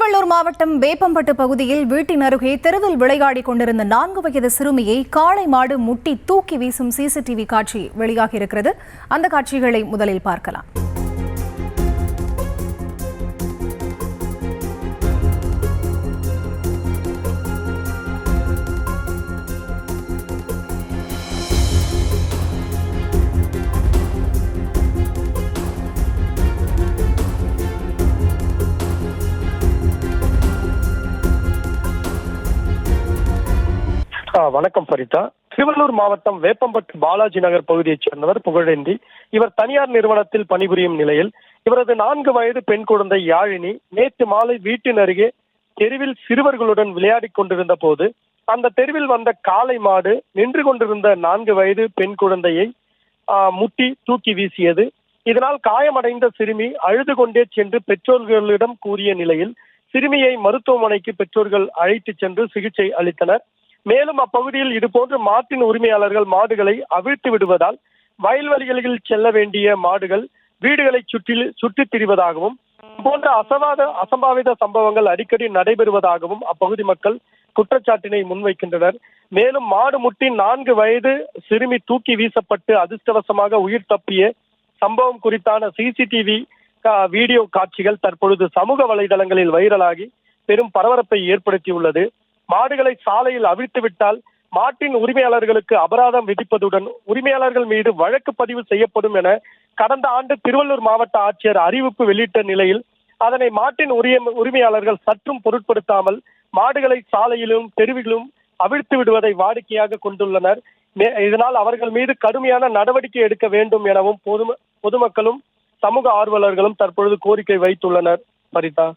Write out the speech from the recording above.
திருவள்ளூர் மாவட்டம் வேப்பம்பட்டு பகுதியில் வீட்டின் அருகே தெருவில் விளையாடிக் கொண்டிருந்த 4 வயது சிறுமியை காளை மாடு முட்டி தூக்கி வீசும் சிசிடிவி காட்சி வெளியாகியிருக்கிறது. அந்த காட்சிகளை முதலில் பார்க்கலாம். வணக்கம் பரிதா. திருவள்ளூர் மாவட்டம் வேப்பம்பட்டு பாலாஜி நகர் பகுதியைச் சேர்ந்தவர் புகழேந்தி. இவர் தனியார் நிறுவனத்தில் பணிபுரியும் நிலையில் இவரது 4 வயது பெண் குழந்தை யாழினி நேற்று மாலை வீட்டின் அருகே தெருவில் சிறுவர்களுடன் விளையாடி கொண்டிருந்த போது அந்த தெருவில் வந்த காளை மாடு நின்று கொண்டிருந்த 4 வயது பெண் குழந்தையை முட்டி தூக்கி வீசியது. இதனால் காயமடைந்த சிறுமி அழுது கொண்டே சென்று பெற்றோர்களிடம் கூறிய நிலையில் சிறுமியை மருத்துவமனைக்கு பெற்றோர்கள் அழைத்து சென்று சிகிச்சை அளித்தனர். மேலும் அப்பகுதியில் இதுபோன்று மாட்டின் உரிமையாளர்கள் மாடுகளை அவிழ்த்து விடுவதால் வயல்வெளிகளில் செல்ல வேண்டிய மாடுகள் வீடுகளை சுற்றித் திரிவதாகவும் போன்ற அசம்பாவித சம்பவங்கள் அடிக்கடி நடைபெறுவதாகவும் அப்பகுதி மக்கள் குற்றச்சாட்டினை முன்வைக்கின்றனர். மேலும் மாடு முட்டி 4 வயது சிறுமி தூக்கி வீசப்பட்டு அதிர்ஷ்டவசமாக உயிர் தப்பிய சம்பவம் குறித்தான சிசிடிவி வீடியோ காட்சிகள் தற்பொழுது சமூக வலைதளங்களில் வைரலாகி பெரும் பரபரப்பை ஏற்படுத்தியுள்ளது. மாடுகளை சாலையில் அவிழ்த்து விட்டால் மாட்டின் உரிமையாளர்களுக்கு அபராதம் விதிப்பதுடன் உரிமையாளர்கள் மீது வழக்கு பதிவு செய்யப்படும் என கடந்த ஆண்டு திருவள்ளூர் மாவட்ட ஆட்சியர் அறிவிப்பு வெளியிட்ட நிலையில் அதனை மாட்டின் உரிமையாளர்கள் சற்றும் பொருட்படுத்தாமல் மாடுகளை சாலையிலும் தெருவிலும் அவிழ்த்து விடுவதை வாடிக்கையாக கொண்டுள்ளனர். இதனால் அவர்கள் மீது கடுமையான நடவடிக்கை எடுக்க வேண்டும் எனவும் பொதுமக்களும் சமூக ஆர்வலர்களும் தற்பொழுது கோரிக்கை வைத்துள்ளனர். பரிதா.